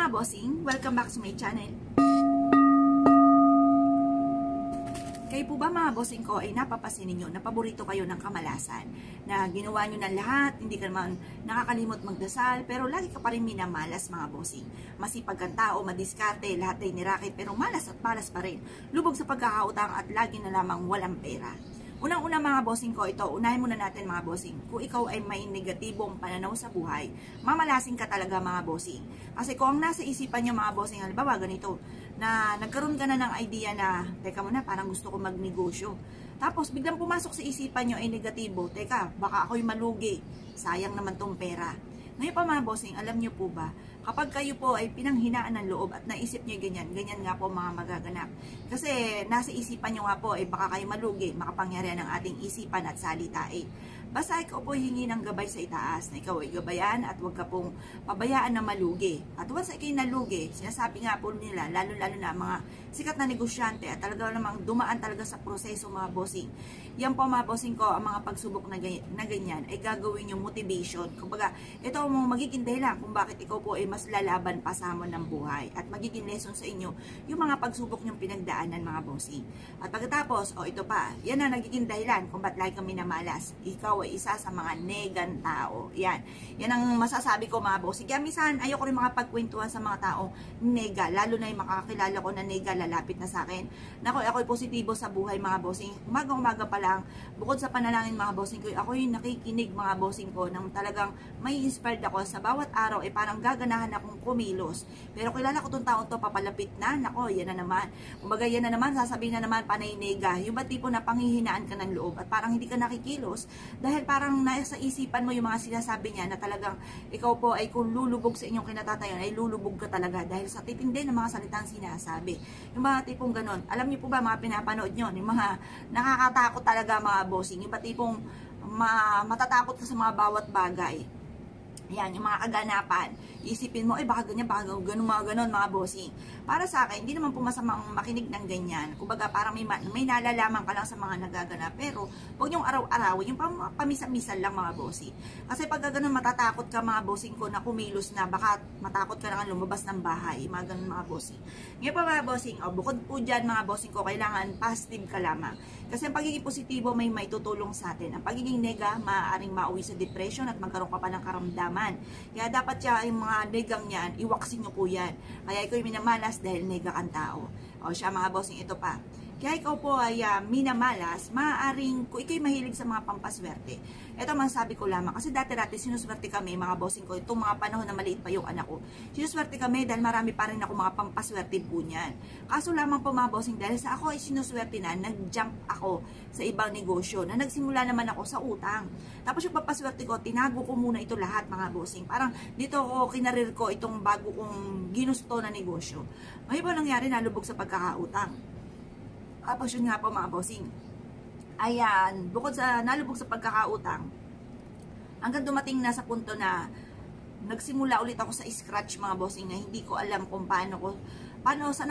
mga bossing, welcome back to my channel. Kayo po ba mga bossing ko ay napapasin ninyo na paborito kayo ng kamalasan? Na ginawa nyo na lahat, hindi ka naman nakakalimot magdasal, pero lagi ka pa rin minamalas mga bossing. Masipag kang tao, madiskarte, lahat ay nirakit, pero malas at malas pa rin. Lubog sa pagkakautang at lagi na lamang walang pera. Unang-una mga bossing ko, ito, unahin muna natin mga bossing. Kung ikaw ay may negatibong pananaw sa buhay, mamalasing ka talaga mga bossing. Kasi kung ang nasa isipan nyo mga bossing, halimbawa ganito, na nagkaroon ka na ng idea na, teka muna, parang gusto ko magnegosyo. Tapos biglang pumasok sa isipan nyo ay negatibo, teka, baka ako'y malugi, sayang naman tong pera. Ngayon pa mga bossing, alam nyo po ba, kapag kayo po ay pinanghinaan ng loob at naisip nyo ganyan, ganyan nga po mga magaganap. Kasi nasa isipan nyo nga po ay baka kayo malugi, makapangyarihan ng ating isipan at salita eh. Basta ikaw po hingi ng gabay sa itaas, na ikaw ay gabayan at huwag ka pong pabayaan na malugi. At once ay kayo nalugi, sinasabi nga po nila, lalo-lalo na mga sikat na negosyante at talaga namang dumaan talaga sa proseso mga bossing. Yan po mga bossing ko, ang mga pagsubok na ganyan ay gagawin yung motivation. Kumbaga, ito ang magiging dahilan kung bakit ikaw po ay mas lalaban pa sa hamon ng buhay. At magiging lesson sa inyo yung mga pagsubok nyong pinagdaanan mga bossing. At pagkatapos, ito pa, yan na nagiging dahilan kung ba't lagi kami namalas. Ikaw ay isa sa mga negan tao. Yan ang masasabi ko mga bossing. Kaya minsan, ayoko rin makapagkwentuhan sa mga taong nega. Lalo na yung makakilala ko na nega lalapit na sa akin. Nako, ako'y positibo sa buhay mga bossing. Umaga-umaga pa lang, bukod sa panalangin mga bossing ko, ako'y nakikinig mga bossing ko nang talagang may inspired ako sa bawat araw ay parang gaganahan akong kumilos. Pero kilala ko tong taon to papalapit na, nako, yan na naman. Kumbaga yan na naman, sasabihin na naman panay nega. Yung ba tipo na panghihinaan ka ng loob at parang hindi ka nakikilos dahil parang nasa isipan mo yung mga sinasabi niya na talagang ikaw po ay kung lulubog sa inyong kinatatayan ay lulubog ka talaga dahil sa titindi ng mga salitang sinasabi. Yung mga tipong ganon. Alam niyo po ba mga pinapanood nyo, yung mga nakakatakot talaga mga bossing, yung tipong matatakot ka sa mga bawat bagay. Yan, yung mga kaganapan. Isipin mo, baka ganyan, baka ganun, mga ganon, mga bossing. Para sa akin, hindi naman po masamang makinig ng ganyan. Kumbaga, parang may nalalaman ka lang sa mga nagaganap. Pero, huwag niyong araw-arawin, yung pamisa-misal lang, mga bossing. Kasi pag ganun, matatakot ka, mga bossing ko, na kumilos na, baka matakot ka na lumabas ng bahay. Mga ganun, mga bossing. Ngayon pa, mga bossing, bukod po dyan, mga bossing ko, kailangan positive ka lamang. Kasi ang pagiging positibo may maitutulong sa atin. Ang pagiging nega, maaaring mauwi sa depression at magkaroon ka pa ng karamdaman. Kaya dapat siya, yung mga negang yan, iwaksin nyo po yan. Kaya ikaw yung minamalas dahil nega kang tao. O siya mga bossing, ito pa. Kaya ikaw po ay minamalas, maaaring kung ikaw'y mahilig sa mga pampaswerte. Ito masasabi ko lamang. Kasi dati-dati sinuswerte kami, mga bossing ko, itong mga panahon na maliit pa yung anak ko. Sinuswerte kami dahil marami pa rin ako mga pampaswerte po niyan. Kaso lamang po mga bossing, dahil sa ako ay sinuswerte na, nag-jump ako sa ibang negosyo, na nagsimula naman ako sa utang. Tapos yung pampaswerte ko, tinago ko muna ito lahat mga bossing. Parang dito ako kinarir ko itong bago kong ginusto na negosyo. Ngayon po nangyari, nalubog sa pagkakautang. Tapos yun nga po mga bossing. Ayan, bukod sa nalubog sa pagkakautang, hanggang dumating na sa punto na nagsimula ulit ako sa scratch mga bossing na hindi ko alam kung saan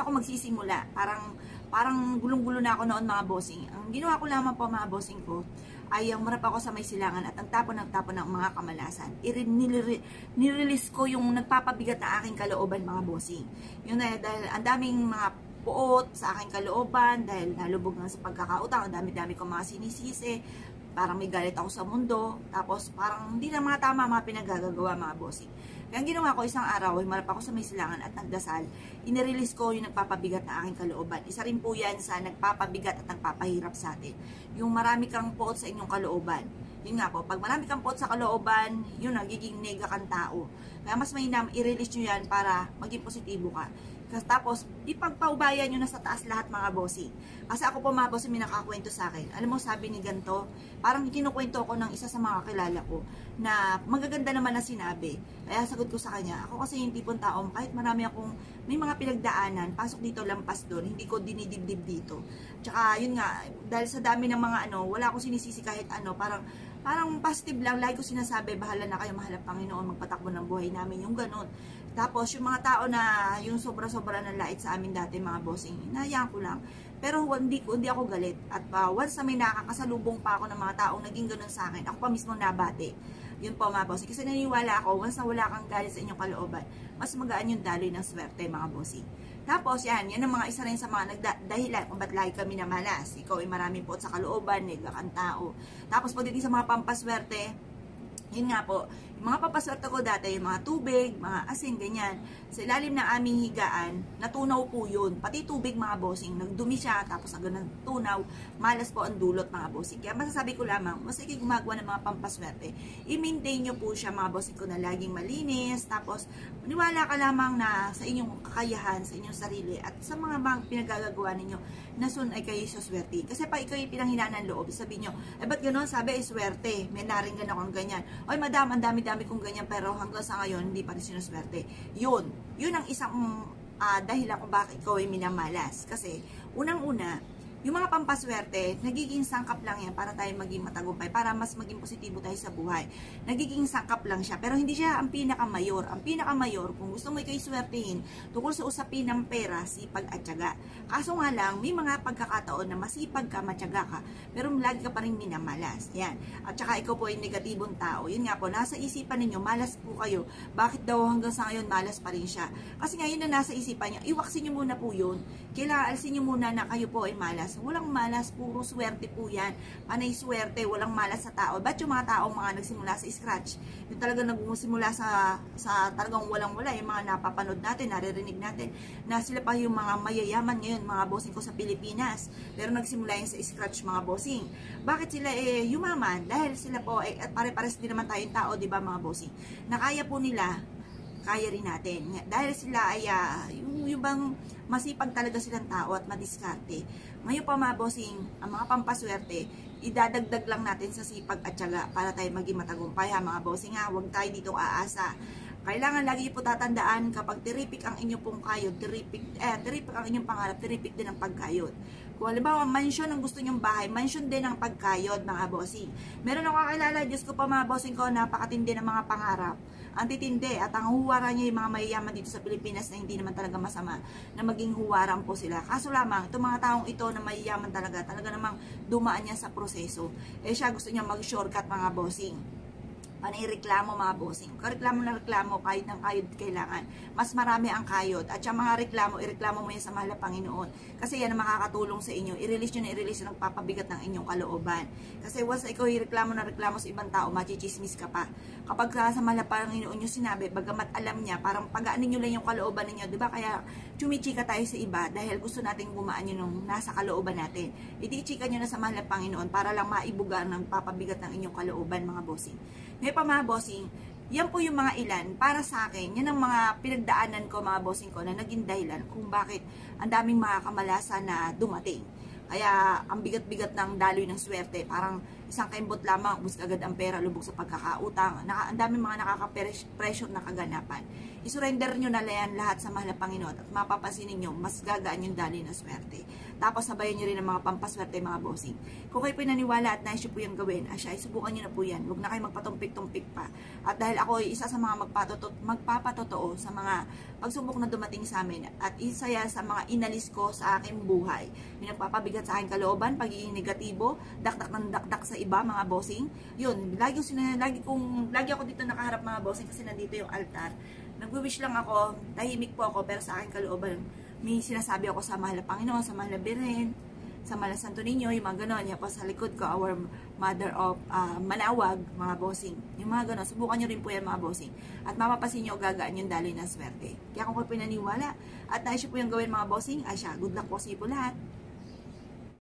ako magsisimula. Parang gulong-gulo na ako noon mga bossing. Ang ginawa ko lamang po mga bossing ko ay ang marap ako sa may silangan at ang tapon ng mga kamalasan. Nirelease ko yung nagpapabigat na aking kalooban mga bossing. Yun na dahil ang daming mga puot sa aking kalooban dahil nalubog na sa pagkakautang, ang dami-dami ko mga sinisisi, parang may galit ako sa mundo, tapos parang hindi na mga tama mga pinagagagawa mga bossing. Kaya ang ginawa ko isang araw, ay marap ako sa may silangan at nagdasal, inirelease ko yung nagpapabigat na aking kalooban. Isa rin po yan sa nagpapabigat at nagpapahirap sa atin. Yung marami kang puot sa inyong kalooban. Yun nga po, pag marami kang puot sa kalooban, yun nagiging nega kang tao. Kaya mas mainam, i-release nyo yan para maging positibo ka. Tapos, ipagpaubayan nyo na sa taas lahat mga bossing. Kasi ako po mga bossing, may nakakwento sa akin. Alam mo, sabi ni ganito, parang kinukwento ko ng isa sa mga kilala ko na magaganda naman na sinabi. Kaya sagot ko sa kanya, ako kasi yung tipong taong kahit marami akong may mga pinagdaanan, pasok dito, lampas doon, hindi ko dinidibdib dito. Tsaka yun nga, dahil sa dami ng mga wala akong sinisisi kahit parang positive lang, lagi ko sinasabi, bahala na kayo, mahal ang Panginoon, magpatakbo ng buhay namin, yung ganun. Tapos, yung mga tao na yung sobra-sobra ng lait sa amin dati, mga bossing, hinahayaan ko lang. Pero hindi ako galit. At once na may nakakasalubong pa ako ng mga taong naging ganun sa akin, ako pa mismo nabati. Yun po mga bossing. Kasi naniniwala ako, once na wala kang galit sa inyong kalooban, mas magaan yung daloy ng swerte mga bossing. Tapos yan ang mga isa rin sa mga dahilan kung ba't lagi kami namalas. Ikaw ay maraming po sa kalooban, nega kang tao. Tapos pagdating sa mga pampaswerte, yun nga po, yung mga papaswerte ko dati, yung mga tubig, mga asin, ganyan, sa ilalim ng aming higaan, natunaw po yun. Pati tubig mga bossing, nagdumi siya, tapos hanggang natunaw, malas po ang dulot mga bossing. Kaya masasabi ko lamang, mas ikay gumagawa ng mga pampaswerte, i-maintain nyo po siya mga bossing ko na laging malinis, tapos maniwala ka lamang na sa inyong kakayahan, sa inyong sarili, at sa mga pinagagagawa ninyo, na soon ay kayo suswerte. Kasi pa ikaw yung pinanghinaan ng loob, sabihin nyo, ba't gano'n? Sabi ay swerte, may naringgan akong ganyan. Oy madam, ang dami-dami kong ganyan, pero hanggang sa ngayon, hindi pa rin sinuswerte. Yun ang isang dahilan kung bakit ikaw ay minamalas. Kasi, unang-una, yung mga pampaswerte, nagiging sangkap lang yan para tayo maging matagumpay, para mas maging positibo tayo sa buhay. Nagiging sangkap lang siya, pero hindi siya ang pinakamayor. Ang pinakamayor, kung gusto mo ikay swertihin, tungkol sa usapin ng pera, sipag at tiyaga. Kaso nga lang, may mga pagkakataon na masipag ka, matyaga ka, pero lagi ka pa rin minamalas. Yan. At saka ikaw po ay negatibong tao. Yun nga po, nasa isipan ninyo, malas po kayo. Bakit daw hanggang sa ngayon, malas pa rin siya? Kasi ngayon na nasa isipan niyo, iwaksin niyo muna po yun. Kailangan alsin niyo muna na kayo po ay malas. Walang malas, puro swerte po yan. Panay swerte, walang malas sa tao. Ba't yung mga taong mga nagsimula sa scratch? Yung talaga nagsimula sa talagang walang-wala, yung mga napapanood natin, naririnig natin, na sila pa yung mga mayayaman ngayon, mga bossing ko sa Pilipinas. Pero nagsimula yun sa scratch, mga bossing. Bakit sila yumaman? Dahil sila po, at pare-pares din naman tayong tao, di ba mga bossing? Na kaya po nila, kaya rin natin. Dahil sila ay, yung bang masipag talaga silang tao at madiskarte. Ngayon pa mga bossing, ang mga pampaswerte, idadagdag lang natin sa sipag at tiyaga para tayo maging matagumpay ha mga bossing ha. Huwag tayo dito aasa. Kailangan lagi po tatandaan kapag tiripik ang inyong pong kayod, tiripik ang inyong pangarap, tiripik din ang pagkayod. Kung halimbawa, mansion ang gusto nyong bahay, mansion din ang pagkayod mga bossing. Meron ako kakilala, Diyos ko pa mga bossing ko, napakatindi ng mga pangarap. Ang titindi at ang huwara niya yung mga mayayaman dito sa Pilipinas na hindi naman talaga masama na maging huwaran po sila. Kaso lamang, itong mga taong ito na mayayaman talaga namang dumaan niya sa proseso. Siya gusto niya mag-shortcut mga bossing. Panay reklamo mga bossing. Reklamo na reklamo, kahit ng kayod kailangan. Mas marami ang kayod. At yung mga reklamo, ireklamo mo yan sa mahal na Panginoon. Kasi yan ang makakatulong sa inyo. I-release nyo na i-release yung nagpapabigat ng inyong kalooban. Kasi once ikaw ireklamo na reklamo sa ibang tao, machichismis ka pa. Kapag sa mahal na Panginoon nyo sinabi, bagamat alam niya, parang pagaanin nyo lang yung kalooban ninyo. Diba? Kaya chumichika tayo sa iba dahil gusto nating gumaan yun nung nasa kalooban natin. Iti-chika nyo na sa mahal na Panginoon para lang maibuga ng papabigat ng inyong kalooban mga bossing. Ngayon pa mga bossing, yan po yung mga ilan para sa akin, yan ang mga pinagdaanan ko mga bossing ko na naging dahilan kung bakit ang daming mga kamalasan na dumating. Kaya ang bigat-bigat ng daloy ng swerte, parang isang kaimbot lamang, ubos agad ang pera, lubog sa pagkakautang. Ang daming mga nakaka-pressure na kaganapan. I-surrender nyo na yan lahat sa mahal na Panginoon at mapapansin ninyo, mas gagaan yung daloy ng swerte. Tapos sabayan nyo rin ang mga pampaswerte mga bossing. Kung kayo po naniniwala at nais nyo po yung gawin, asya, subukan nyo na po yan. Huwag na kayo magpatumpik-tumpik pa. At dahil ako ay isa sa mga magpapatotoo sa mga pagsubok na dumating sa amin at isa yan sa mga inalis ko sa aking buhay. Yung nagpapabigat sa aking kalooban, pagiging negatibo, dakdak ng dakdak sa iba mga bossing. Yun, lagi ako dito nakaharap mga bossing kasi nandito yung altar. Nagwi-wish lang ako, tahimik po ako, pero sa aking kalooban, may sinasabi ako sa mahal na Panginoon, sa mahal na Birhen, sa mahal na Santo Niño, yung mga ganon. Yan po sa likod ko, our Mother of Manawag, mga bossing. Yung mga ganon, subukan nyo rin po yan mga bossing. At mapapasin nyo, gagaan yung daloy ng swerte. Kaya kung kayo pinaniwala, at nais nyo po yung gawin mga bossing, asya, good luck po sa iyo po lahat.